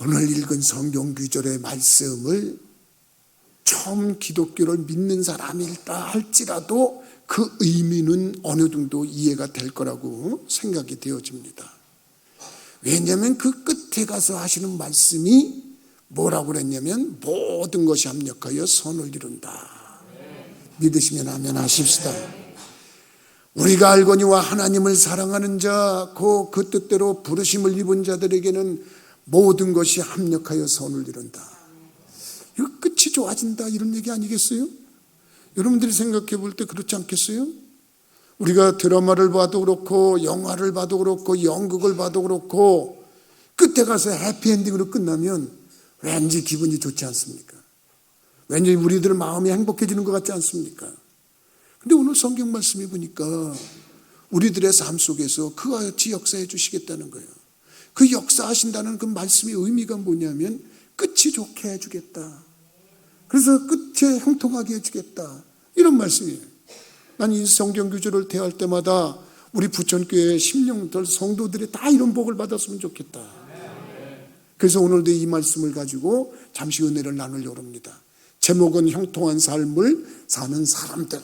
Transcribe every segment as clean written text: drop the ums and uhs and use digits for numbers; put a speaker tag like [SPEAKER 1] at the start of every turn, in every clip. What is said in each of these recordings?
[SPEAKER 1] 오늘 읽은 성경 구절의 말씀을 처음 기독교를 믿는 사람이다 할지라도 그 의미는 어느 정도 이해가 될 거라고 생각이 되어집니다. 왜냐하면 그 끝에 가서 하시는 말씀이 뭐라고 그랬냐면 모든 것이 합력하여 선을 이룬다. 믿으시면 아멘 하십시다. 우리가 알거니와 하나님을 사랑하는 자, 그 뜻대로 부르심을 입은 자들에게는 모든 것이 합력하여 선을 이룬다. 이거 끝이 좋아진다 이런 얘기 아니겠어요? 여러분들이 생각해 볼 때 그렇지 않겠어요? 우리가 드라마를 봐도 그렇고 영화를 봐도 그렇고 연극을 봐도 그렇고 끝에 가서 해피엔딩으로 끝나면 왠지 기분이 좋지 않습니까? 왠지 우리들 마음이 행복해지는 것 같지 않습니까? 근데 오늘 성경 말씀이 보니까 우리들의 삶 속에서 그와 같이 역사해 주시겠다는 거예요. 그 역사하신다는 그 말씀의 의미가 뭐냐면 끝이 좋게 해주겠다. 그래서 끝에 형통하게 해주겠다. 이런 말씀이에요. 난 이 성경 구절을 대할 때마다 우리 부천교회 심령들 성도들이 다 이런 복을 받았으면 좋겠다. 그래서 오늘도 이 말씀을 가지고 잠시 은혜를 나누려고 합니다. 제목은 형통한 삶을 사는 사람들.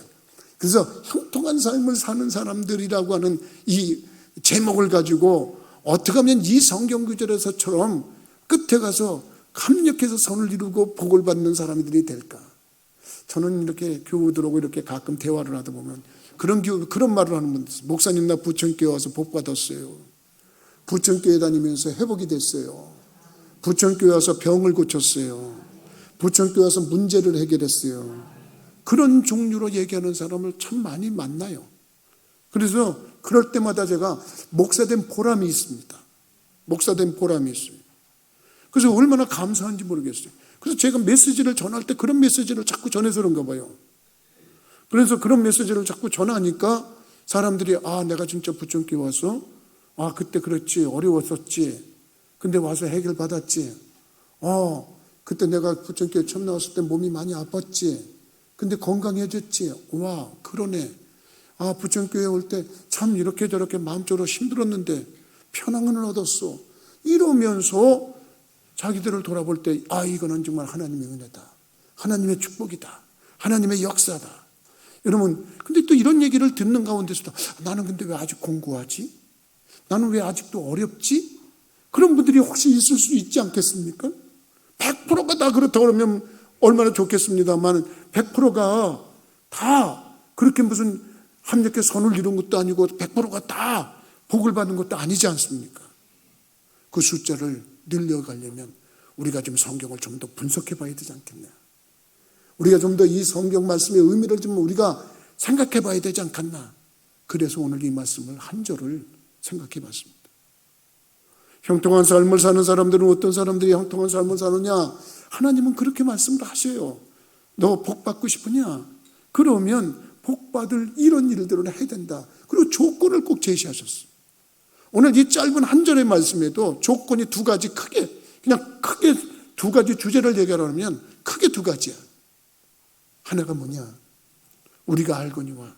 [SPEAKER 1] 그래서 형통한 삶을 사는 사람들이라고 하는 이 제목을 가지고 어떻게 하면 이 성경 구절에서처럼 끝에 가서 합력해서 선을 이루고 복을 받는 사람들이 될까? 저는 이렇게 교우들하고 이렇게 가끔 대화를 하다 보면 그런 말을 하는 분들 있어요. 목사님 나 부천교회 와서 복 받았어요. 부천교회 다니면서 회복이 됐어요. 부천교회 와서 병을 고쳤어요. 부천교회 와서 문제를 해결했어요. 그런 종류로 얘기하는 사람을 참 많이 만나요. 그래서 그럴 때마다 제가 목사된 보람이 있습니다. 목사된 보람이 있어요. 그래서 얼마나 감사한지 모르겠어요. 그래서 제가 메시지를 전할 때 그런 메시지를 자꾸 전해서 그런가 봐요. 그래서 그런 메시지를 자꾸 전하니까 사람들이 내가 진짜 부천교회 와서 그때 그랬지, 어려웠었지, 근데 와서 해결받았지, 그때 내가 부천교회 처음 나왔을 때 몸이 많이 아팠지, 근데 건강해졌지, 와 그러네, 부천교회 올 때 참 이렇게 저렇게 마음적으로 힘들었는데 편안을 얻었어. 이러면서 자기들을 돌아볼 때 이거는 정말 하나님의 은혜다, 하나님의 축복이다, 하나님의 역사다. 여러분 근데 또 이런 얘기를 듣는 가운데서도 나는 근데 왜 아직 공부하지? 나는 왜 아직도 어렵지? 그런 분들이 혹시 있을 수 있지 않겠습니까? 100%가 다 그렇다고 그러면 얼마나 좋겠습니다만 100%가 다 그렇게 무슨 합력해 선을 이룬 것도 아니고 100%가 다 복을 받는 것도 아니지 않습니까? 그 숫자를 늘려가려면 우리가 좀 성경을 좀 더 분석해 봐야 되지 않겠냐? 우리가 좀 더 이 성경 말씀의 의미를 좀 우리가 생각해 봐야 되지 않겠나? 그래서 오늘 이 말씀을 한 절을 생각해 봤습니다. 형통한 삶을 사는 사람들은 어떤 사람들이 형통한 삶을 사느냐? 하나님은 그렇게 말씀을 하셔요. 너 복 받고 싶으냐? 그러면 복 받을 이런 일들을 해야 된다. 그리고 조건을 꼭 제시하셨어요. 오늘 이 짧은 한 절의 말씀에도 조건이 두 가지, 크게 두 가지 주제를 얘기하려면 크게 두 가지야. 하나가 뭐냐? 우리가 알거니와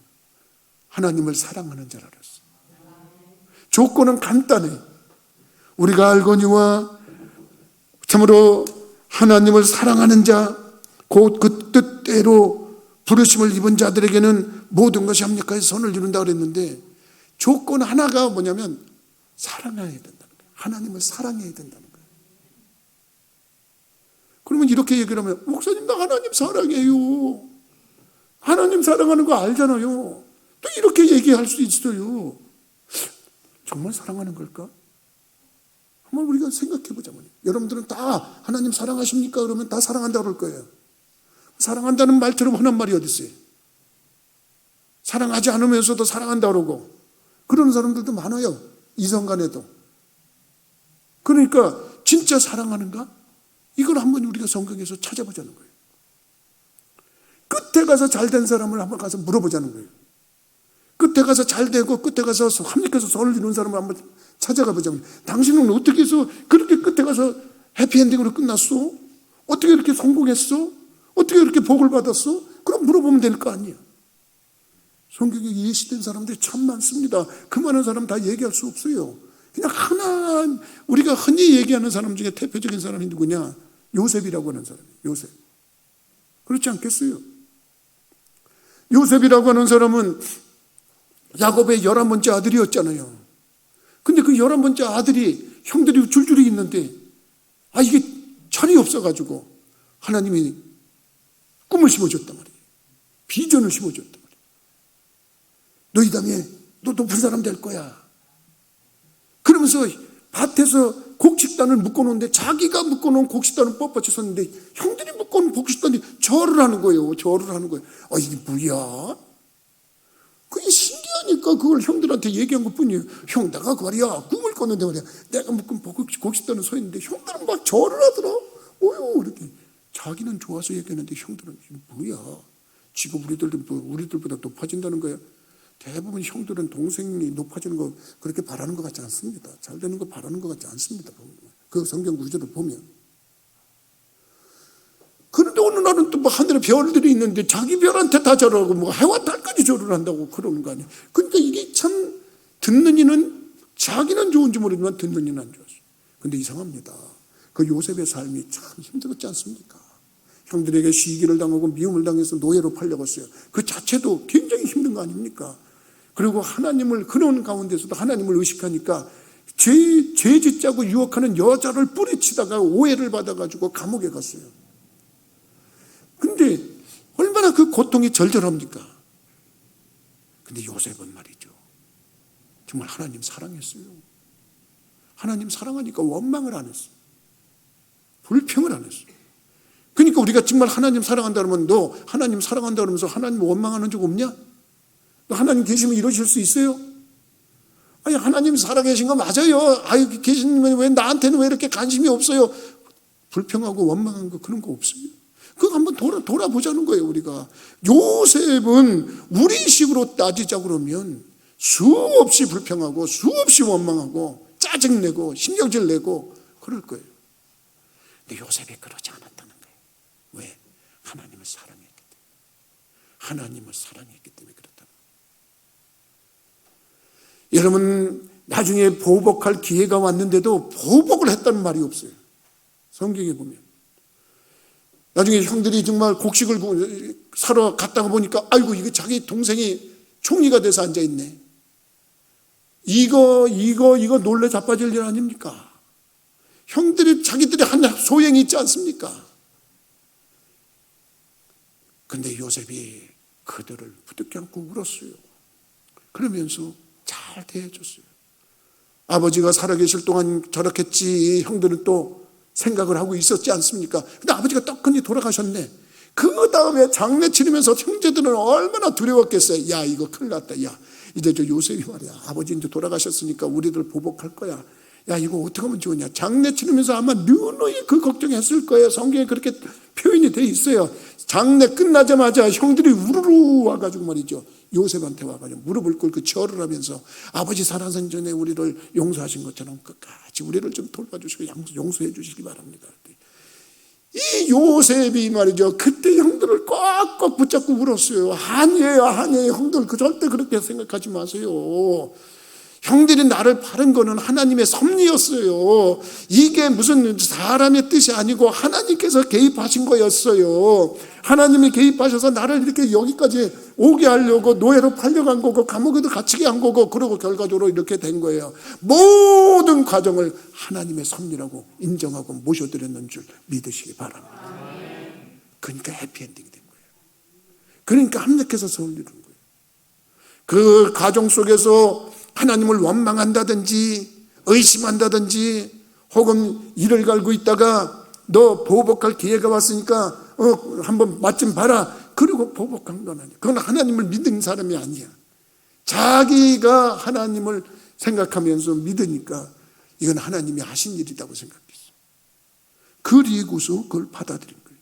[SPEAKER 1] 하나님을 사랑하는 자라 그랬어. 조건은 간단해. 우리가 알거니와 참으로 하나님을 사랑하는 자, 곧 그 뜻대로 부르심을 입은 자들에게는 모든 것이 합력하여 선을 이룬다 그랬는데 조건 하나가 뭐냐면 사랑해야 된다는 거예요. 하나님을 사랑해야 된다는 거예요. 그러면 이렇게 얘기를 하면 목사님 나 하나님 사랑해요. 하나님 사랑하는 거 알잖아요. 또 이렇게 얘기할 수 있어요. 정말 사랑하는 걸까? 한번 우리가 생각해 보자면 여러분들은 다 하나님 사랑하십니까? 그러면 다 사랑한다고 그럴 거예요. 사랑한다는 말처럼 흔한 말이 어디 있어요? 사랑하지 않으면서도 사랑한다고 그러고 그런 사람들도 많아요. 이성간에도. 그러니까 진짜 사랑하는가? 이걸 한번 우리가 성경에서 찾아보자는 거예요. 끝에 가서 잘된 사람을 한번 가서 물어보자는 거예요. 끝에 가서 잘되고 끝에 가서 합력해서 선을 이룬 사람을 한번 찾아가 보자면 당신은 어떻게 해서 그렇게 끝에 가서 해피엔딩으로 끝났어? 어떻게 이렇게 성공했어? 어떻게 이렇게 복을 받았어? 그럼 물어보면 될 거 아니야. 성경에 예시된 사람들이 참 많습니다. 그 많은 사람 다 얘기할 수 없어요. 그냥 하나, 우리가 흔히 얘기하는 사람 중에 대표적인 사람이 누구냐? 요셉이라고 하는 사람이에요. 요셉. 그렇지 않겠어요? 요셉이라고 하는 사람은 야곱의 11번째 아들이었잖아요. 근데 그 11번째 아들이 형들이 줄줄이 있는데 이게 철이 없어가지고 하나님이 꿈을 심어줬단 말이에요. 비전을 심어줬단 말이에요. 너희 당에 너 높은 사람 될 거야. 그러면서 밭에서 곡식단을 묶어놓는데 자기가 묶어놓은 곡식단은 뻣뻣이 섰는데 형들이 묶어놓은 곡식단이 절을 하는 거예요. 절을 하는 거예요. 이게 뭐야? 그게 신기하니까 그걸 형들한테 얘기한 것뿐이에요. 형, 내가 그 말이야 꿈을 꿨는데 말이야 내가 묶은 곡식단은 서 있는데 형들은 막 절을 하더라. 이렇게 자기는 좋아서 얘기했는데 형들은 이게 뭐야? 지가 우리들보다 높아진다는 거야. 대부분 형들은 동생이 높아지는 거 그렇게 바라는 것 같지 않습니다. 잘 되는 거 바라는 것 같지 않습니다. 그 성경 구절을 보면. 그런데 어느 날은 또 뭐 하늘에 별들이 있는데 자기 별한테 다 절하고 뭐 해와 달까지 절을 한다고 그러는 거 아니에요. 그러니까 이게 참 듣는 이는 자기는 좋은지 모르지만 듣는 이는 안 좋았어요. 근데 이상합니다. 그 요셉의 삶이 참 힘들었지 않습니까? 형들에게 시기를 당하고 미움을 당해서 노예로 팔려갔어요. 그 자체도 굉장히 힘든 거 아닙니까? 그리고 하나님을 그런 가운데서도 하나님을 의식하니까 죄 짓자고 유혹하는 여자를 뿌리치다가 오해를 받아가지고 감옥에 갔어요. 근데 얼마나 그 고통이 절절합니까? 근데 요셉은 말이죠. 정말 하나님 사랑했어요. 하나님 사랑하니까 원망을 안 했어요. 불평을 안 했어요. 그러니까 우리가 정말 하나님 사랑한다 그러면 너 하나님 사랑한다 그러면서 하나님 원망하는 적 없냐? 너 하나님 계시면 이러실 수 있어요? 하나님 살아계신 거 맞아요. 계시면 왜 나한테는 왜 이렇게 관심이 없어요? 불평하고 원망한 거 그런 거 없어요. 그거 한번 돌아보자는 거예요, 우리가. 요셉은 우리식으로 따지자 그러면 수없이 불평하고 수없이 원망하고 짜증내고 신경질 내고 그럴 거예요. 근데 요셉이 그러지 않았다는 거예요. 왜? 하나님을 사랑했기 때문에. 하나님을 사랑했기 때문에 그렇다는 거예요. 여러분, 나중에 보복할 기회가 왔는데도 보복을 했다는 말이 없어요. 성경에 보면. 나중에 형들이 정말 곡식을 사러 갔다가 보니까 이게 자기 동생이 총리가 돼서 앉아있네. 이거 놀래 자빠질 일 아닙니까? 자기들이 한 소행이 있지 않습니까? 근데 요셉이 그들을 부둥켜 안고 울었어요. 그러면서 잘 대해줬어요. 아버지가 살아계실 동안 저렇겠지 형들은 또 생각을 하고 있었지 않습니까? 근데 아버지가 떡하니 돌아가셨네. 그 다음에 장례 치르면서 형제들은 얼마나 두려웠겠어요. 야, 이거 큰일 났다. 야, 이제 저 요셉이 말이야. 아버지 이제 돌아가셨으니까 우리들 보복할 거야. 야, 이거 어떻게 하면 좋으냐. 장례 치르면서 아마 누누이 그 걱정했을 거예요. 성경에 그렇게 표현이 돼 있어요. 장례 끝나자마자 형들이 우르르 와가지고 말이죠. 요셉한테 와가지고 무릎을 꿇고 절을 하면서 아버지 살아선 전에 우리를 용서하신 것처럼 끝까지 우리를 좀 돌봐주시고 용서해 주시기 바랍니다. 이 요셉이 말이죠. 그때 형들을 꽉꽉 붙잡고 울었어요. 아니에요. 형들 절대 그렇게 생각하지 마세요. 형들이 나를 바른 거는 하나님의 섭리였어요. 이게 무슨 사람의 뜻이 아니고 하나님께서 개입하신 거였어요. 하나님이 개입하셔서 나를 이렇게 여기까지 오게 하려고 노예로 팔려간 거고 감옥에도 갇히게 한 거고 그러고 결과적으로 이렇게 된 거예요. 모든 과정을 하나님의 섭리라고 인정하고 모셔드렸는 줄 믿으시기 바랍니다. 그러니까 해피엔딩이 된 거예요. 그러니까 합력해서 서울 이룬 거예요. 그 가정 속에서 하나님을 원망한다든지 의심한다든지 혹은 이를 갈고 있다가 너 보복할 기회가 왔으니까 한번 맛 좀 봐라. 그리고 보복한 건 아니야. 그건 하나님을 믿는 사람이 아니야. 자기가 하나님을 생각하면서 믿으니까 이건 하나님이 하신 일이라고 생각했어. 그리고서 그걸 받아들인 거예요.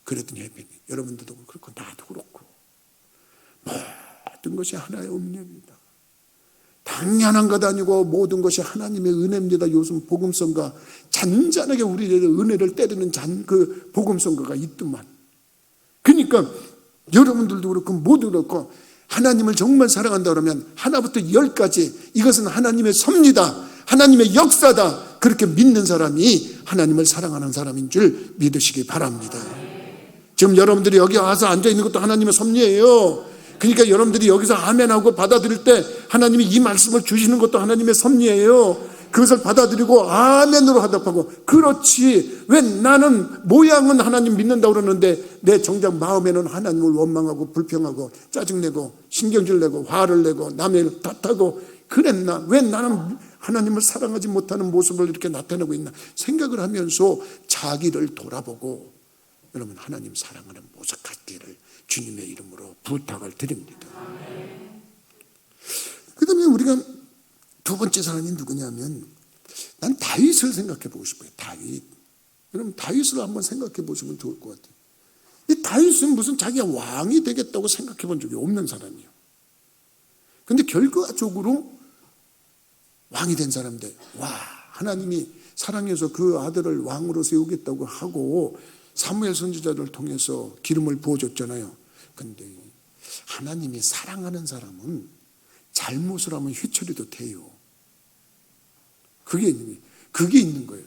[SPEAKER 1] 그랬더니 여러분들도 그렇고 나도 그렇고 모든 것이 하나의 은혜입니다. 당연한 것 아니고 모든 것이 하나님의 은혜입니다. 요즘 복음성가 잔잔하게 우리의 은혜를 때리는 그 복음성가가 있더만. 그러니까 여러분들도 그렇고 모두 그렇고 하나님을 정말 사랑한다 그러면 하나부터 10까지 이것은 하나님의 섭리다. 하나님의 역사다, 그렇게 믿는 사람이 하나님을 사랑하는 사람인 줄 믿으시기 바랍니다. 지금 여러분들이 여기 와서 앉아있는 것도 하나님의 섭리예요. 그러니까 여러분들이 여기서 아멘하고 받아들일 때 하나님이 이 말씀을 주시는 것도 하나님의 섭리예요. 그것을 받아들이고 아멘으로 화답하고, 그렇지, 왜 나는 모양은 하나님 믿는다고 그러는데 내 정작 마음에는 하나님을 원망하고 불평하고 짜증내고 신경질 내고 화를 내고 남의 탓하고 그랬나? 왜 나는 하나님을 사랑하지 못하는 모습을 이렇게 나타내고 있나 생각을 하면서 자기를 돌아보고 여러분 하나님 사랑하는 모습 갖기를 주님의 이름으로 부탁을 드립니다. 그 다음에 우리가 두 번째 사람이 누구냐면, 난 다윗을 생각해 보고 싶어요. 다윗. 여러분 다윗을 한번 생각해 보시면 좋을 것 같아요. 이 다윗은 무슨 자기가 왕이 되겠다고 생각해 본 적이 없는 사람이에요. 근데 결과적으로 왕이 된 사람인데, 와, 하나님이 사랑해서 그 아들을 왕으로 세우겠다고 하고 사무엘 선지자를 통해서 기름을 부어줬잖아요. 근데 하나님이 사랑하는 사람은 잘못을 하면 회초리도 돼요. 그게 있는 거예요.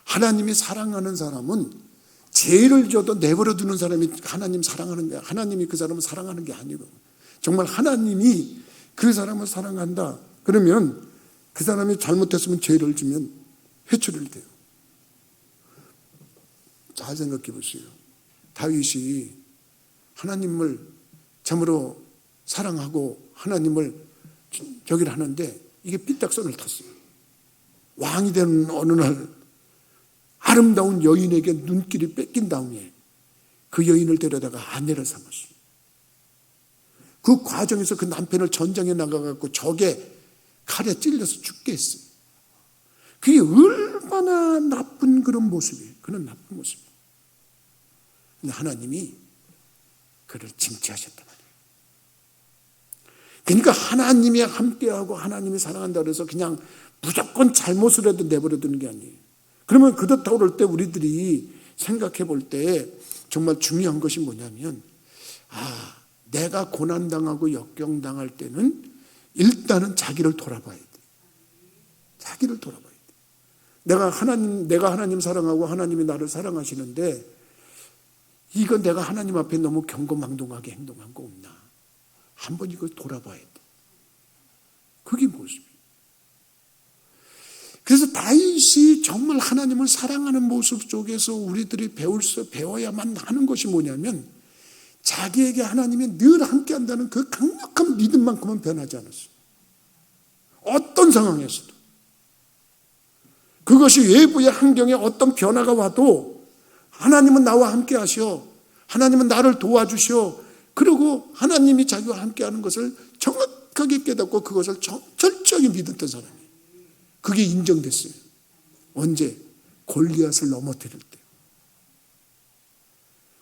[SPEAKER 1] 하나님이 사랑하는 사람은 죄를 져도 내버려 두는 사람이 하나님 사랑하는 거야. 하나님이 그 사람을 사랑하는 게 아니고, 정말 하나님이 그 사람을 사랑한다 그러면 그 사람이 잘못했으면 죄를 지면 회초리를 돼요. 잘 생각해 보세요. 다윗이 하나님을 참으로 사랑하고 하나님을 저기를 하는데 이게 삐딱선을 탔어요. 왕이 되는 어느 날 아름다운 여인에게 눈길이 뺏긴 다음에 그 여인을 데려다가 아내를 삼았어요. 그 과정에서 그 남편을 전장에 나가갖고 적에 칼에 찔려서 죽게 했어요. 그게 얼마나 나쁜 그런 모습이에요. 그런 나쁜 모습이에요. 근데 하나님이 그를 징치하셨단 말이에요. 그러니까 하나님이 함께하고 하나님이 사랑한다 그래서 그냥 무조건 잘못을 해도 내버려 두는 게 아니에요. 그러면 그렇다고 그럴 때 우리들이 생각해 볼 때 정말 중요한 것이 뭐냐면, 내가 고난당하고 역경당할 때는 일단은 자기를 돌아봐야 돼. 자기를 돌아봐야 돼. 내가 하나님 사랑하고 하나님이 나를 사랑하시는데 이건 내가 하나님 앞에 너무 경거망동하게 행동한 거 없나? 한번 이걸 돌아봐야 돼. 그게 모습이에요. 그래서 다윗이 정말 하나님을 사랑하는 모습 속에서 우리들이 배워야만 하는 것이 뭐냐면, 자기에게 하나님이 늘 함께한다는 그 강력한 믿음만큼은 변하지 않았어요. 어떤 상황에서도. 그것이 외부의 환경에 어떤 변화가 와도 하나님은 나와 함께 하셔. 하나님은 나를 도와주셔. 그리고 하나님이 자기와 함께하는 것을 정확하게 깨닫고 그것을 철저히 믿었던 사람이에요. 그게 인정됐어요. 언제? 골리앗을 넘어뜨릴 때.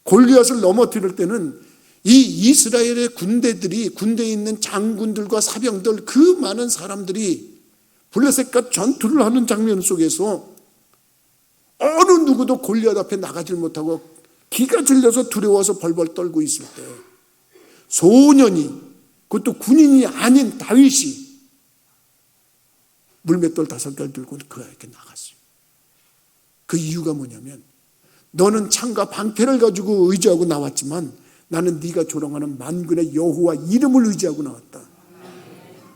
[SPEAKER 1] 골리앗을 넘어뜨릴 때는 이 이스라엘의 군대에 있는 장군들과 사병들, 그 많은 사람들이 블레셋과 전투를 하는 장면 속에서 어느 누구도 골리앗 앞에 나가질 못하고 기가 질려서 두려워서 벌벌 떨고 있을 때, 소년이, 그것도 군인이 아닌 다윗이 물맷돌 5개 들고 그에게 나갔어요. 그 이유가 뭐냐면, 너는 창과 방패를 가지고 의지하고 나왔지만 나는 네가 조롱하는 만군의 여호와 이름을 의지하고 나왔다.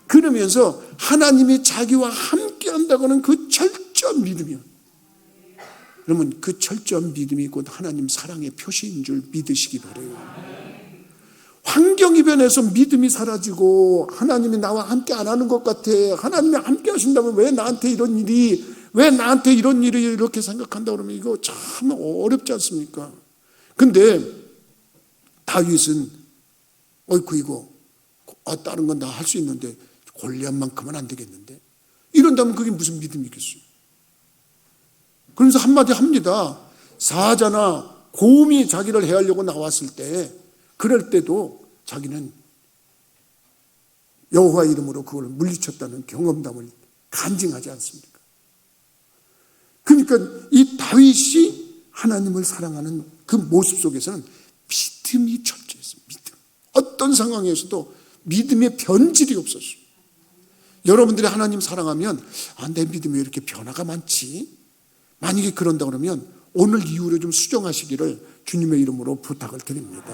[SPEAKER 1] 그러면서 하나님이 자기와 함께한다고는 그 철저한 믿음이요. 그러면 그 철저한 믿음이 곧 하나님 사랑의 표시인 줄 믿으시기 바라요. 환경이 변해서 믿음이 사라지고 하나님이 나와 함께 안 하는 것 같아. 하나님이 함께 하신다면 왜 나한테 이런 일이 이렇게 생각한다 그러면 이거 참 어렵지 않습니까? 근데 다윗은 이거 다른 건 다 할 수 있는데 골리앗만큼은 안 되겠는데, 이런다면 그게 무슨 믿음이겠어요? 그래서 한마디 합니다. 사자나 곰이 자기를 해하려고 나왔을 때, 그럴 때도 자기는 여호와 이름으로 그걸 물리쳤다는 경험담을 간증하지 않습니까? 그러니까 이 다윗이 하나님을 사랑하는 그 모습 속에서는 믿음이 철저했어요. 믿음. 어떤 상황에서도 믿음의 변질이 없었어요. 여러분들이 하나님 사랑하면 내 믿음이 왜 이렇게 변화가 많지? 만약에 그런다 그러면 오늘 이후로 좀 수정하시기를 주님의 이름으로 부탁을 드립니다.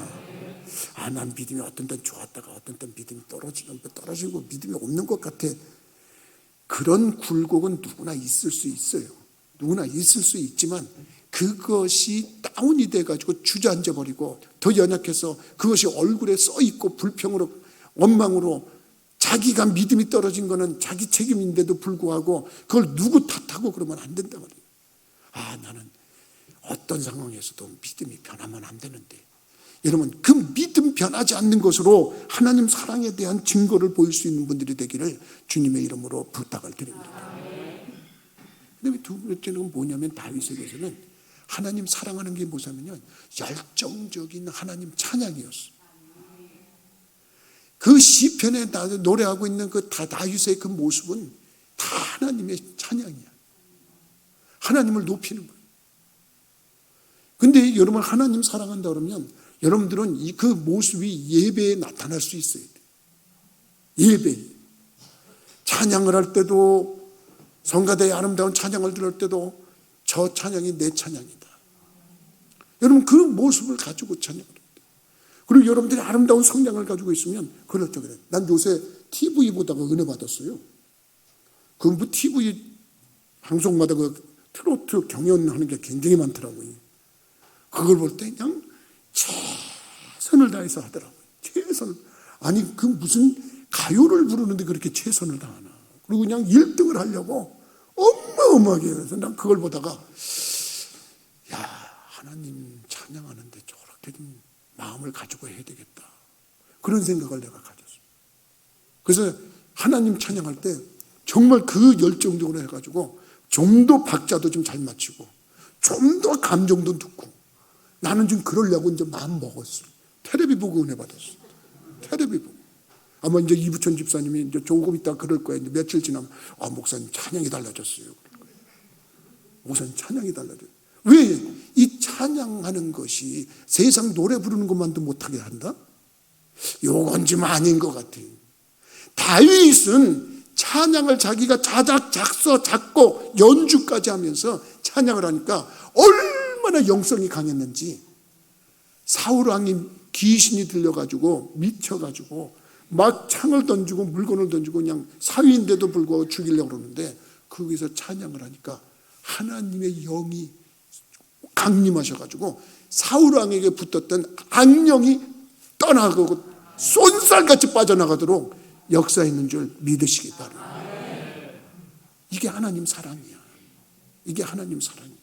[SPEAKER 1] 난 믿음이 어떤 때는 좋았다가 어떤 때는 믿음이 떨어지고 믿음이 없는 것 같아. 그런 굴곡은 누구나 있을 수 있어요. 누구나 있을 수 있지만 그것이 다운이 돼가지고 주저앉아 버리고 더 연약해서 그것이 얼굴에 써있고 불평으로 원망으로 자기가 믿음이 떨어진 거는 자기 책임인데도 불구하고 그걸 누구 탓하고 그러면 안 된다 말이에요. 나는 어떤 상황에서도 믿음이 변하면 안 되는데, 여러분 그 믿음 변하지 않는 것으로 하나님 사랑에 대한 증거를 보일 수 있는 분들이 되기를 주님의 이름으로 부탁을 드립니다. 그다음에 두 번째는 뭐냐면 다윗에게서는 하나님 사랑하는 게 뭐냐면요, 열정적인 하나님 찬양이었어요. 그 시편에 노래하고 있는 그 다윗의 그 모습은 다 하나님의 찬양이야. 하나님을 높이는 거예요. 근데 여러분 하나님 사랑한다 그러면 여러분들은 그 모습이 예배에 나타날 수 있어야 돼요. 예배. 찬양을 할 때도, 성가대의 아름다운 찬양을 들을 때도 저 찬양이 내 찬양이다. 여러분 그 모습을 가지고 찬양을 해야 돼요. 그리고 여러분들이 아름다운 성량을 가지고 있으면 그걸 어떻게 해요? 난 요새 TV 보다가 은혜 받았어요. 그 뭐 TV 방송마다 그 트로트 경연하는 게 굉장히 많더라고요. 그걸 볼 때 그냥 최선을 다해서 하더라고요. 최선을. 아니 그 무슨 가요를 부르는데 그렇게 최선을 다하나. 그리고 그냥 1등을 하려고 어마어마하게 해서 난 그걸 보다가 하나님 찬양하는데 저렇게 좀 마음을 가지고 해야 되겠다. 그런 생각을 내가 가졌어요. 그래서 하나님 찬양할 때 정말 그 열정적으로 해가지고 좀 더 박자도 좀 잘 맞추고 좀 더 감정도 듣고 나는 좀 그러려고 이제 마음 먹었어요. 텔레비 보고 은혜 받았어요. 텔레비 보고. 아마 이제 이부천 집사님이 이제 조금 있다 그럴 거예요. 이제 며칠 지나면 목사님 찬양이 달라졌어요. 그럴 거예요. 목사님 찬양이 달라졌어요. 왜? 이 찬양하는 것이 세상 노래 부르는 것만도 못하게 한다? 요건 좀 아닌 것 같아요. 다윗은 찬양을 자기가 자작, 작서, 작곡, 연주까지 하면서 찬양을 하니까 얼마나 영성이 강했는지 사울 왕이 귀신이 들려가지고 미쳐가지고 막 창을 던지고 물건을 던지고 그냥 사위인데도 불구하고 죽이려고 그러는데 거기서 찬양을 하니까 하나님의 영이 강림하셔가지고 사울 왕에게 붙었던 악령이 떠나가고 쏜살같이 빠져나가도록 역사했는 줄 믿으시기 바랍니다. 이게 하나님 사랑이야. 이게 하나님 사랑이야.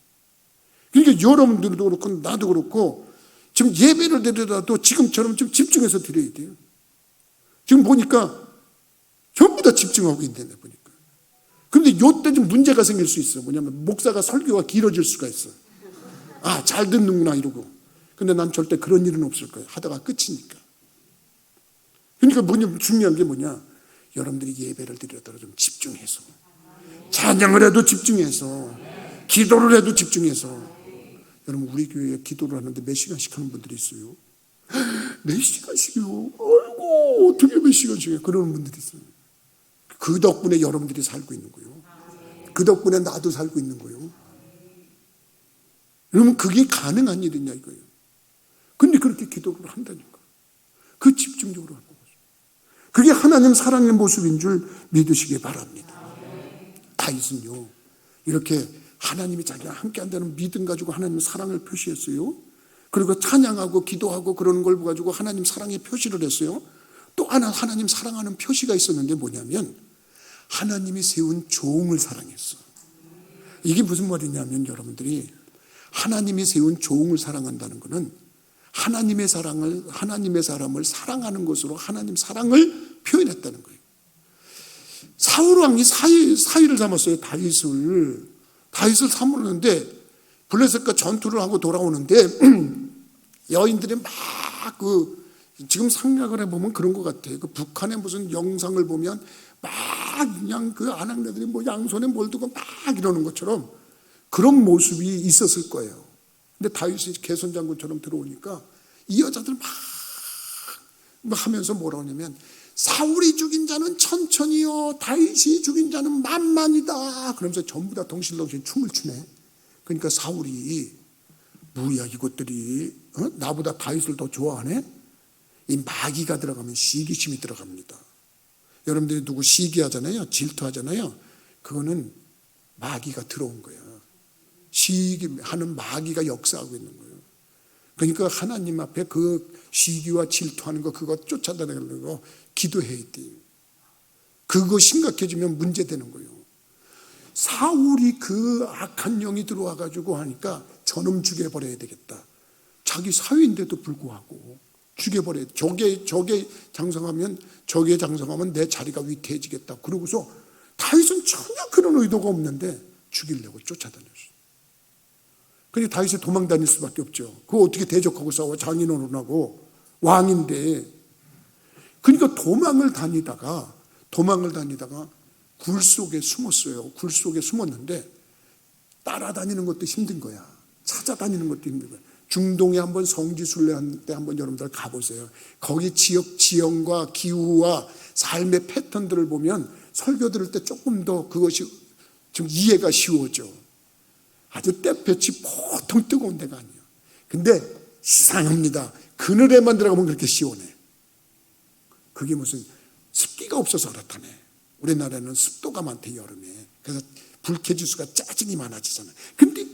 [SPEAKER 1] 그러니까 여러분들도 그렇고 나도 그렇고 지금 예배를 드리더라도 지금처럼 좀 집중해서 드려야 돼요. 지금 보니까 전부 다 집중하고 있는데 보니까. 그런데 요때 좀 문제가 생길 수 있어. 뭐냐면 목사가 설교가 길어질 수가 있어. 잘 듣는구나 이러고. 근데 난 절대 그런 일은 없을 거예요. 하다가 끝이니까. 그러니까 중요한 게 뭐냐. 여러분들이 예배를 드리더라도 좀 집중해서. 찬양을 해도 집중해서. 기도를 해도 집중해서. 여러분 우리 교회에 기도를 하는데 몇 시간씩 하는 분들이 있어요. 몇 시간씩이요? 아이고 어떻게 몇 시간씩이요? 그러는 분들이 있어요. 그 덕분에 여러분들이 살고 있는 거예요. 그 덕분에 나도 살고 있는 거예요. 여러분 그게 가능한 일이냐 이거예요. 근데 그렇게 기도를 한다니까. 그 집중적으로 하는 거죠. 그게 하나님 사랑의 모습인 줄 믿으시기 바랍니다. 다윗은요 이렇게 하나님이 자기와 함께 한다는 믿음 가지고 하나님 사랑을 표시했어요. 그리고 찬양하고 기도하고 그러는 걸 가지고 하나님 사랑의 표시를 했어요. 또 하나 하나님 사랑하는 표시가 있었는데 뭐냐면 하나님이 세운 종을 사랑했어. 이게 무슨 말이냐면 여러분들이 하나님이 세운 종을 사랑한다는 것은 하나님의 사람을 사랑하는 것으로 하나님 사랑을 표현했다는 거예요. 사울 왕이 사위를 삼았어요. 다윗을 삼았는데 블레셋과 전투를 하고 돌아오는데 여인들이 막 지금 생각을 해보면 그런 것 같아요. 그 북한의 무슨 영상을 보면 막 그냥 그 아낙네들이 뭐 양손에 뭘 두고 막 이러는 것처럼 그런 모습이 있었을 거예요. 근데 다윗이 개선장군처럼 들어오니까 이 여자들 막 하면서 뭐라 하냐면 사울이 죽인 자는 천천히요, 다윗이 죽인 자는 만만이다. 그러면서 전부 다 동실동실 춤을 추네. 그러니까 사울이 뭐야 이것들이 나보다 다윗을 더 좋아하네? 이 마귀가 들어가면 시기심이 들어갑니다. 여러분들이 누구 시기하잖아요, 질투하잖아요. 그거는 마귀가 들어온 거예요. 시기하는 마귀가 역사하고 있는 거예요. 그러니까 하나님 앞에 그 시기와 질투하는 거, 그거 쫓아다니는 거 기도해야 돼요. 그거 심각해지면 문제되는 거예요. 사울이 그 악한 영이 들어와 가지고 하니까 저놈 죽여버려야 되겠다. 자기 사위인데도 불구하고 죽여버려야 돼. 적에 장성하면 내 자리가 위태해지겠다. 그러고서 다윗은 전혀 그런 의도가 없는데 죽이려고 쫓아다녔어요. 그러니까 다윗이 도망 다닐 수밖에 없죠. 그거 어떻게 대적하고 싸워? 장인어른하고 왕인데. 그러니까 도망을 다니다가 굴 속에 숨었어요. 굴 속에 숨었는데 따라다니는 것도 힘든 거야. 찾아다니는 것도 힘든 거야. 중동에 한번 성지순례 할 때 한번 여러분들 가보세요. 거기 지형과 기후와 삶의 패턴들을 보면 설교 들을 때 조금 더 그것이 좀 이해가 쉬워져. 아주 땡볕이 보통 뜨거운 데가 아니에요. 근데 이상합니다. 그늘에만 들어가면 그렇게 시원해. 그게 무슨 습기가 없어서 그렇다네. 우리나라는 습도가 많대, 여름에. 그래서 불쾌지수가 짜증이 많아지잖아요. 근데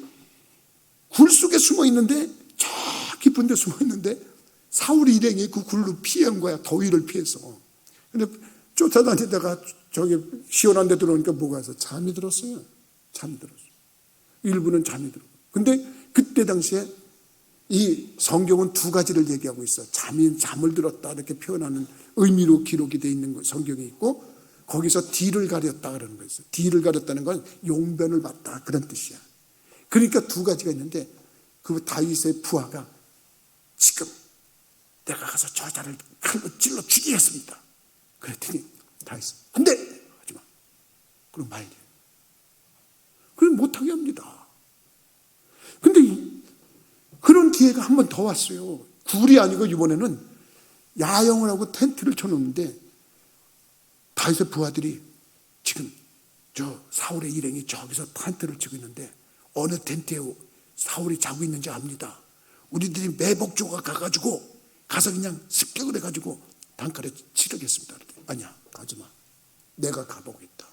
[SPEAKER 1] 굴 속에 숨어 있는데, 저 깊은 데 숨어 있는데 사울 일행이 그 굴로 피한 거야. 더위를 피해서. 근데 쫓아다니다가 저기 시원한 데 들어오니까 뭐가 해서 잠이 들었어요. 일부는 잠이 들어. 근데 그때 당시에 이 성경은 두 가지를 얘기하고 있어. 잠을 들었다 이렇게 표현하는 의미로 기록이 되어 있는 성경이 있고, 거기서 뒤를 가렸다 그러는 거 있어요. 뒤를 가렸다는 건 용변을 봤다 그런 뜻이야. 그러니까 두 가지가 있는데, 그 다윗의 부하가 지금 내가 가서 저 자를 칼로 찔러 죽이겠습니다. 그랬더니 다윗은 안 돼! 하지마. 그럼 말이에요. 그럼 못하게 합니다. 근데 그런 기회가 한 번 더 왔어요. 굴이 아니고 이번에는 야영을 하고 텐트를 쳐놓는데 다윗의 부하들이 지금 저 사울의 일행이 저기서 텐트를 치고 있는데 어느 텐트에 사울이 자고 있는지 압니다. 우리들이 매복조가 가서 그냥 습격을 해가지고 단칼에 치르겠습니다. 아니야, 가지마. 내가 가보겠다.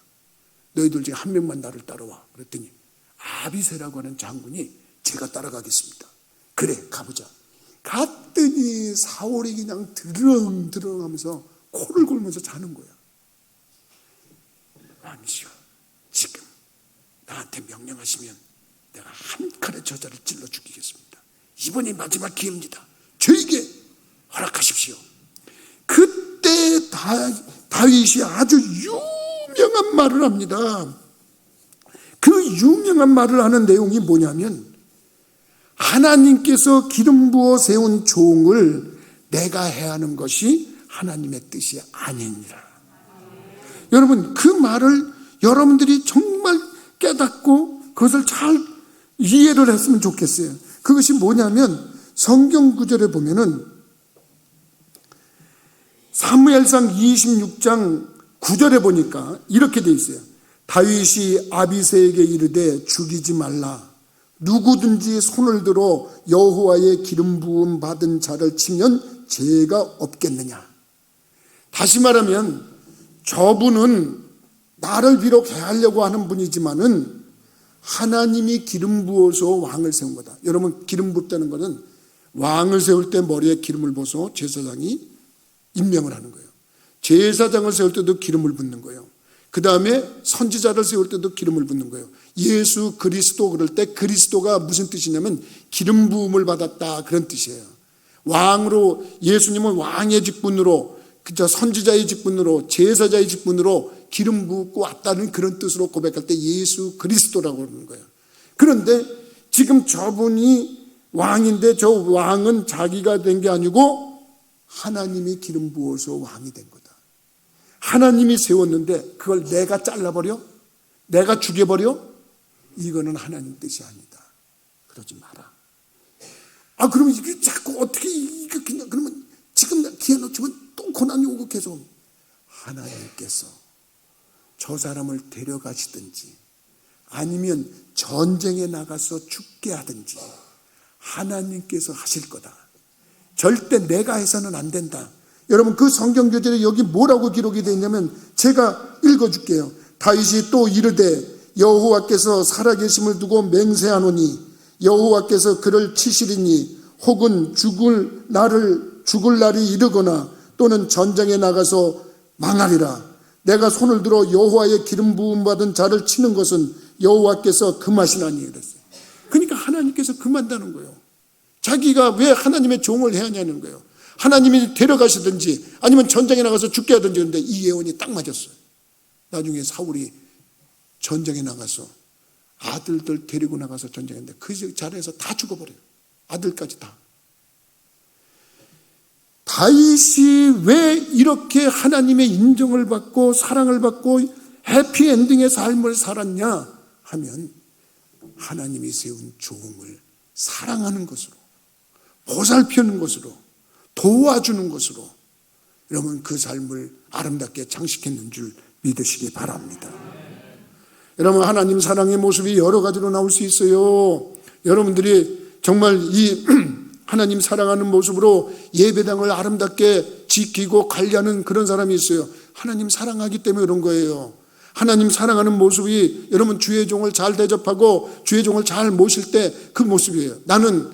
[SPEAKER 1] 너희들 중에 한 명만 나를 따라와. 그랬더니 아비새라고 하는 장군이 제가 따라가겠습니다. 그래, 가보자. 갔더니 사울이 그냥 드렁드렁 하면서 코를 골면서 자는 거야. 왕이시여, 지금 나한테 명령하시면 내가 한 칼에 저자를 찔러 죽이겠습니다. 이번이 마지막 기회입니다. 저에게 허락하십시오. 그때 다윗이 아주 유명한 말을 합니다. 그 유명한 말을 하는 내용이 뭐냐면, 하나님께서 기름 부어 세운 종을 내가 해야 하는 것이 하나님의 뜻이 아니니라. 여러분, 그 말을 여러분들이 정말 깨닫고 그것을 잘 이해를 했으면 좋겠어요. 그것이 뭐냐면, 성경 구절에 보면은 사무엘상 26장 9절에 보니까 이렇게 돼 있어요. 다윗이 아비새에게 이르되 죽이지 말라. 누구든지 손을 들어 여호와의 기름 부음 받은 자를 치면 죄가 없겠느냐. 다시 말하면 저분은 나를 비록 해하려고 하는 분이지만은 하나님이 기름 부어서 왕을 세운 거다. 여러분, 기름 붓다는 것은 왕을 세울 때 머리에 기름을 부어서 제사장이 임명을 하는 거예요. 제사장을 세울 때도 기름을 붓는 거예요. 그 다음에 선지자를 세울 때도 기름을 붓는 거예요. 예수 그리스도 그럴 때 그리스도가 무슨 뜻이냐면 기름 부음을 받았다 그런 뜻이에요. 왕으로, 예수님은 왕의 직분으로, 선지자의 직분으로, 제사자의 직분으로 기름 붓고 왔다는 그런 뜻으로 고백할 때 예수 그리스도라고 그러는 거예요. 그런데 지금 저분이 왕인데 저 왕은 자기가 된 게 아니고 하나님이 기름 부어서 왕이 된 거다. 하나님이 세웠는데 그걸 내가 잘라버려? 내가 죽여버려? 이거는 하나님 뜻이 아니다. 그러지 마라. 그러면 이게 자꾸 어떻게 그냥 그러면 지금 기회 놓치면 또 고난이 오고 계속. 하나님께서 저 사람을 데려가시든지 아니면 전쟁에 나가서 죽게 하든지 하나님께서 하실 거다. 절대 내가 해서는 안 된다. 여러분, 그 성경 교절에 여기 뭐라고 기록이 되어 있냐면 제가 읽어줄게요. 다윗이 또 이르되 여호와께서 살아계심을 두고 맹세하노니 여호와께서 그를 치시리니 혹은 죽을 날이 이르거나 또는 전쟁에 나가서 망하리라. 내가 손을 들어 여호와의 기름 부음 받은 자를 치는 것은 여호와께서 금하시나니 그랬어요. 그러니까 하나님께서 금한다는 거예요. 자기가 왜 하나님의 종을 해야 하냐는 거예요. 하나님이 데려가시든지 아니면 전쟁에 나가서 죽게 하든지. 그런데 이 예언이 딱 맞았어요. 나중에 사울이 전쟁에 나가서 아들들 데리고 나가서 전쟁했는데 그 자리에서 다 죽어버려요. 아들까지 다. 다윗이 왜 이렇게 하나님의 인정을 받고 사랑을 받고 해피엔딩의 삶을 살았냐 하면 하나님이 세운 종을 사랑하는 것으로, 보살피는 것으로, 도와주는 것으로 여러분 그 삶을 아름답게 장식했는 줄 믿으시기 바랍니다. 여러분, 하나님 사랑의 모습이 여러 가지로 나올 수 있어요. 여러분들이 정말 이 하나님 사랑하는 모습으로 예배당을 아름답게 지키고 관리하는 그런 사람이 있어요. 하나님 사랑하기 때문에 그런 거예요. 하나님 사랑하는 모습이 여러분 주의 종을 잘 대접하고 주의 종을 잘 모실 때 그 모습이에요. 나는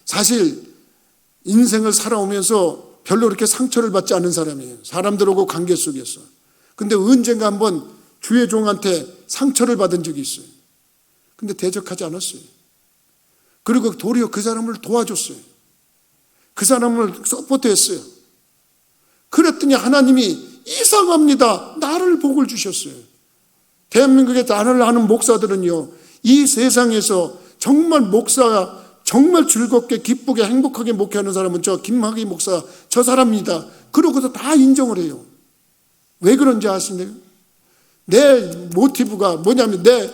[SPEAKER 1] 사실 인생을 살아오면서 별로 그렇게 상처를 받지 않은 사람이에요. 사람들하고 관계 속에서. 근데 언젠가 한번 주의 종한테 상처를 받은 적이 있어요. 근데 대적하지 않았어요. 그리고 도리어 그 사람을 도와줬어요. 그 사람을 서포트했어요. 그랬더니 하나님이 이상합니다. 나를 복을 주셨어요. 대한민국에 나를 아는 목사들은요, 이 세상에서 정말 목사가 정말 즐겁게 기쁘게 행복하게 목회하는 사람은 저 김학의 목사 저 사람입니다. 그러고도 다 인정을 해요. 왜 그런지 아시나요? 내 모티브가 뭐냐면 내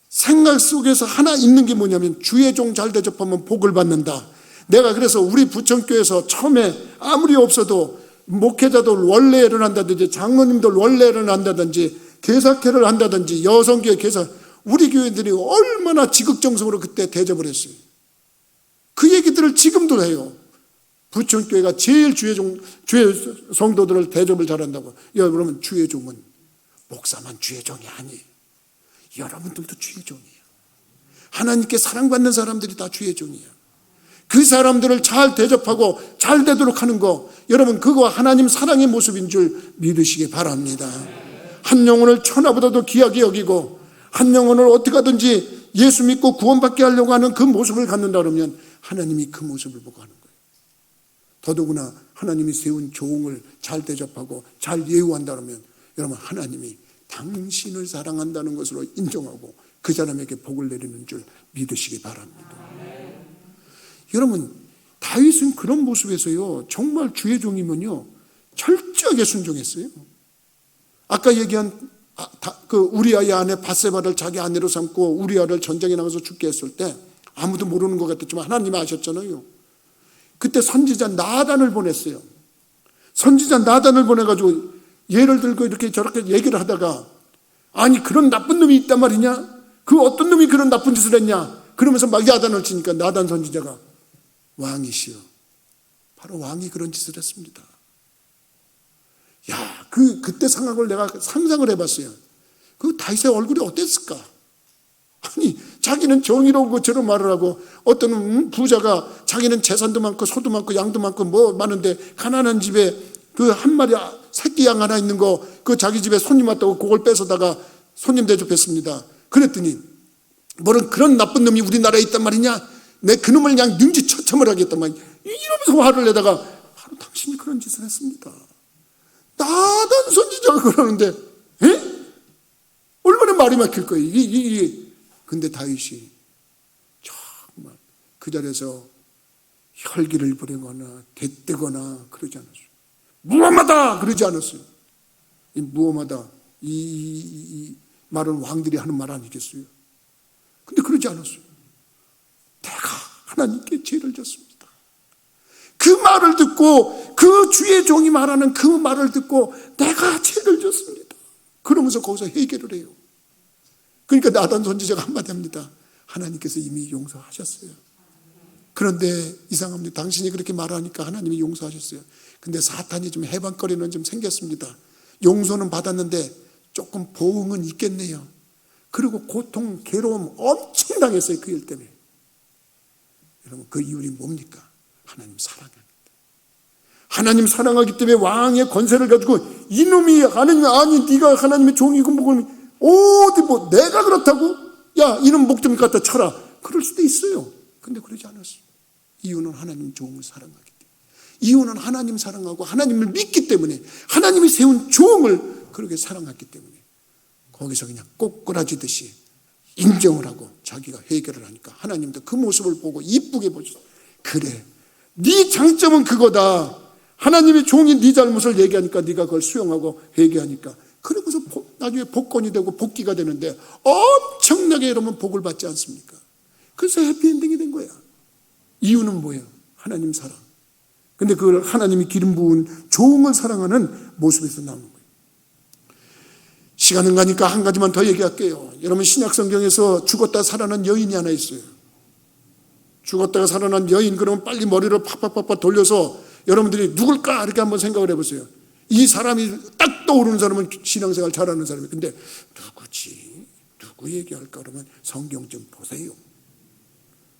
[SPEAKER 1] 생각 속에서 하나 있는 게 뭐냐면 주의 종 잘 대접하면 복을 받는다. 내가 그래서 우리 부천교회에서 처음에 아무리 없어도 목회자들 원래를 한다든지 장로님들 원래를 한다든지 개사회를 한다든지 여성교회 개사, 우리 교회들이 얼마나 지극정성으로 그때 대접을 했어요. 그 얘기들을 지금도 해요. 부천교회가 제일 주의 성도들을 대접을 잘한다고. 여러분, 주의 종은 목사만 주의 종이 아니에요. 여러분들도 주의 종이에요. 하나님께 사랑받는 사람들이 다 주의 종이에요. 그 사람들을 잘 대접하고 잘 되도록 하는 거, 여러분 그거 하나님 사랑의 모습인 줄 믿으시기 바랍니다. 한 영혼을 천하보다도 귀하게 여기고 한 영혼을 어떻게 하든지 예수 믿고 구원받게 하려고 하는 그 모습을 갖는다 그러면 하나님이 그 모습을 보고 하는 거예요. 더더구나 하나님이 세운 종을 잘 대접하고 잘 예우한다 그러면 여러분 하나님이 당신을 사랑한다는 것으로 인정하고 그 사람에게 복을 내리는 줄 믿으시기 바랍니다. 여러분, 다윗은 그런 모습에서요 정말 주의 종이면요 철저하게 순종했어요. 아까 얘기한 그 우리아의 아내 밧세바를 자기 아내로 삼고 우리아를 전쟁에 나가서 죽게 했을 때 아무도 모르는 것 같았지만 하나님이 아셨잖아요. 그때 선지자 나단을 보냈어요. 선지자 나단을 보내가지고 예를 들고 이렇게 저렇게 얘기를 하다가, 아니 그런 나쁜 놈이 있단 말이냐? 그 어떤 놈이 그런 나쁜 짓을 했냐? 그러면서 막 야단을 치니까 나단 선지자가 왕이시여, 바로 왕이 그런 짓을 했습니다. 야, 그때 상황을 내가 상상을 해봤어요. 그 다윗의 얼굴이 어땠을까? 아니, 자기는 정의로운 것처럼 말을 하고, 어떤 부자가 자기는 재산도 많고 소도 많고 양도 많고 뭐 많은데 가난한 집에 그 한 마리 새끼 양 하나 있는 거, 그 자기 집에 손님 왔다고 그걸 뺏어다가 손님 대접했습니다. 그랬더니 뭐는 그런 나쁜 놈이 우리나라에 있단 말이냐? 내 그놈을 그냥 능지 처참을 하겠단 말이야. 이러면서 화를 내다가 바로 당신이 그런 짓을 했습니다. 나단 선지자가 그러는데, 에? 얼마나 말이 막힐 거예요. 근데 다윗이 정말 그 자리에서 혈기를 부리거나 대떼거나 그러지 않았어요. 무엄하다 그러지 않았어요. 이 무엄하다 이 말은 왕들이 하는 말 아니겠어요? 근데 그러지 않았어요. 내가 하나님께 죄를 졌습니다. 그 말을 듣고 그 주의 종이 말하는 그 말을 듣고 내가 책을 줬습니다. 그러면서 거기서 해결을 해요. 그러니까 나단 선지자가 한마디 합니다. 하나님께서 이미 용서하셨어요. 그런데 이상합니다. 당신이 그렇게 말하니까 하나님이 용서하셨어요. 근데 사탄이 좀 해방거리는 좀 생겼습니다. 용서는 받았는데 조금 보응은 있겠네요. 그리고 고통, 괴로움 엄청 당했어요. 그 일 때문에. 여러분, 그 이유는 뭡니까? 하나님 사랑합니다. 하나님 사랑하기 때문에 왕의 권세를 가지고 이놈이 하나님, 아니 네가 하나님의 종이고 뭐고 어디 뭐 내가 그렇다고? 야, 이놈 목 좀 갖다 쳐라. 그럴 수도 있어요. 근데 그러지 않았어요. 이유는 하나님 종을 사랑하기 때문에. 이유는 하나님 사랑하고 하나님을 믿기 때문에, 하나님이 세운 종을 그렇게 사랑했기 때문에 거기서 그냥 꼬꾸라지듯이 인정을 하고 자기가 해결을 하니까 하나님도 그 모습을 보고 이쁘게 보셨어요. 그래, 네 장점은 그거다. 하나님의 종이 네 잘못을 얘기하니까 네가 그걸 수용하고 회개하니까, 그러고서 나중에 복권이 되고 복귀가 되는데 엄청나게 여러분 복을 받지 않습니까? 그래서 해피엔딩이 된 거야. 이유는 뭐예요? 하나님 사랑. 근데 그걸 하나님이 기름 부은 종을 사랑하는 모습에서 나오는 거예요. 시간은 가니까 한 가지만 더 얘기할게요. 여러분, 신약 성경에서 죽었다 살아난 여인이 하나 있어요. 죽었다가 살아난 여인, 그러면 빨리 머리를 팍팍팍팍 돌려서 여러분들이 누굴까 이렇게 한번 생각을 해보세요. 이 사람이 딱 떠오르는 사람은 신앙생활 잘하는 사람이에요. 근데 누구지? 누구 얘기할까? 그러면 성경 좀 보세요.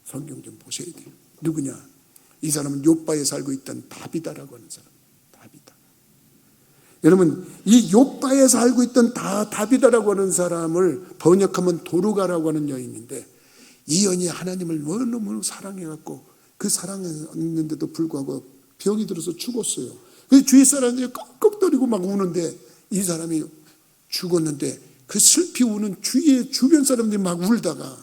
[SPEAKER 1] 성경 좀 보셔야 돼요. 누구냐? 이 사람은 욥바에 살고 있던 다비다라고 하는 사람. 다비다. 여러분, 이 욥바에 살고 있던 다비다라고 하는 사람을 번역하면 도르가라고 하는 여인인데, 이 여인이 하나님을 너무너무 사랑해갖고 그 사랑했는데도 불구하고 병이 들어서 죽었어요. 그래서 주위 사람들이 꺽꺽거리고 막 우는데, 이 사람이 죽었는데 그 슬피 우는 주변 사람들이 막 울다가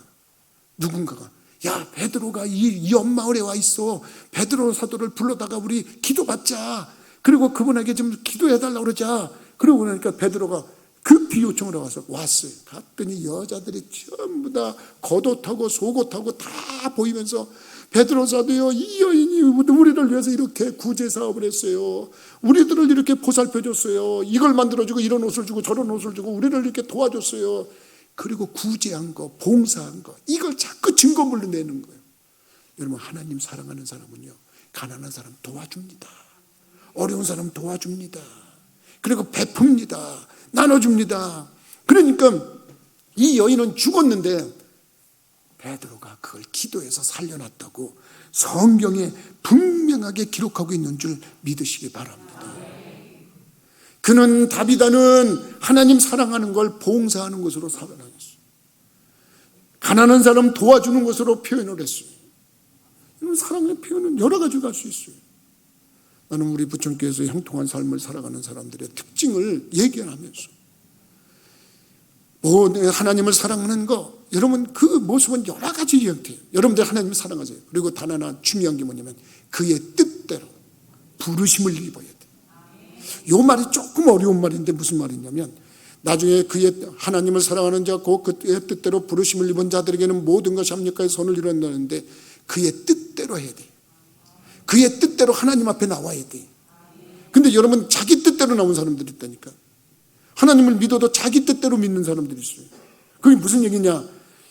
[SPEAKER 1] 누군가가, 야, 베드로가 이 옆마을에 와 있어. 베드로 사도를 불러다가 우리 기도받자. 그리고 그분에게 좀 기도해달라고 그러자. 그러고 나니까 베드로가 급히 요청을 와서 왔어요. 갔더니 여자들이 전부 다 겉옷하고 속옷하고 다 보이면서, 베드로 사도요, 이 여인이 우리를 위해서 이렇게 구제 사업을 했어요. 우리들을 이렇게 보살펴줬어요. 이걸 만들어주고 이런 옷을 주고 저런 옷을 주고 우리를 이렇게 도와줬어요. 그리고 구제한 거, 봉사한 거, 이걸 자꾸 증거물로 내는 거예요. 여러분, 하나님 사랑하는 사람은요, 가난한 사람 도와줍니다. 어려운 사람 도와줍니다. 그리고 베풉니다. 나눠줍니다. 그러니까 이 여인은 죽었는데 베드로가 그걸 기도해서 살려놨다고 성경에 분명하게 기록하고 있는 줄 믿으시기 바랍니다. 그는, 다비다는 하나님 사랑하는 걸 봉사하는 것으로 살아나겠어요. 가난한 사람 도와주는 것으로 표현을 했어요. 이런 사랑의 표현은 여러 가지가 할 수 있어요. 나는 우리 부천교회에서 형통한 삶을 살아가는 사람들의 특징을 얘기하면서, 하나님을 사랑하는 거, 여러분 그 모습은 여러 가지 형태예요. 여러분들 하나님을 사랑하세요. 그리고 단 하나 중요한 게 뭐냐면 그의 뜻대로 부르심을 입어야 돼요. 이 말이 조금 어려운 말인데 무슨 말이냐면, 나중에 그의 하나님을 사랑하는 자, 그의 뜻대로 부르심을 입은 자들에게는 모든 것이 합력하여 선을 이룬다는데, 그의 뜻대로 해야 돼요. 그의 뜻대로 하나님 앞에 나와야 돼요. 근데 여러분, 자기 뜻대로 나온 사람들이 있다니까. 하나님을 믿어도 자기 뜻대로 믿는 사람들이 있어요. 그게 무슨 얘기냐?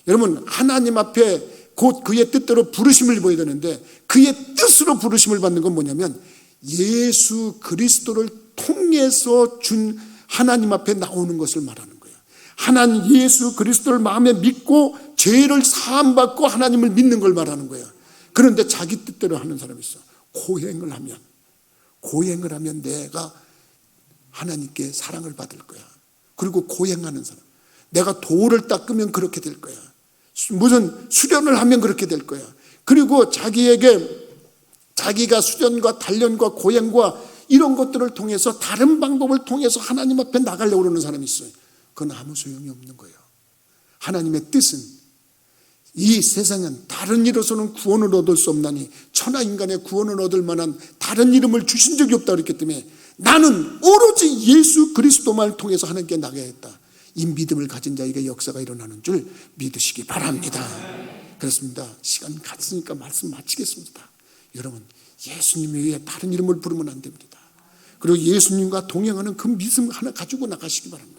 [SPEAKER 1] 여러분, 하나님 앞에 곧 그의 뜻대로 부르심을 입어야 되는데, 그의 뜻으로 부르심을 받는 건 뭐냐면 예수 그리스도를 통해서 준 하나님 앞에 나오는 것을 말하는 거예요. 하나님 예수 그리스도를 마음에 믿고 죄를 사함받고 하나님을 믿는 걸 말하는 거예요. 그런데 자기 뜻대로 하는 사람이 있어. 고행을 하면 내가 하나님께 사랑을 받을 거야. 그리고 고행하는 사람, 내가 돌을 닦으면 그렇게 될 거야. 무슨 수련을 하면 그렇게 될 거야. 그리고 자기가 수련과 단련과 고행과 이런 것들을 통해서, 다른 방법을 통해서 하나님 앞에 나가려고 그러는 사람이 있어요. 그건 아무 소용이 없는 거예요. 하나님의 뜻은, 이 세상은 다른 이로서는 구원을 얻을 수 없나니 천하 인간의 구원을 얻을 만한 다른 이름을 주신 적이 없다 그랬기 때문에 나는 오로지 예수 그리스도만을 통해서 하나님께 나가야겠다. 이 믿음을 가진 자에게 역사가 일어나는 줄 믿으시기 바랍니다. 그렇습니다. 시간 갔으니까 말씀 마치겠습니다. 여러분, 예수님 외에 다른 이름을 부르면 안 됩니다. 그리고 예수님과 동행하는 그 믿음 하나 가지고 나가시기 바랍니다.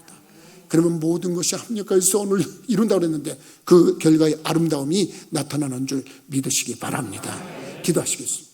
[SPEAKER 1] 그러면 모든 것이 합력하여서 오늘 이룬다고 그랬는데 그 결과의 아름다움이 나타나는 줄 믿으시기 바랍니다. 기도하시겠습니다.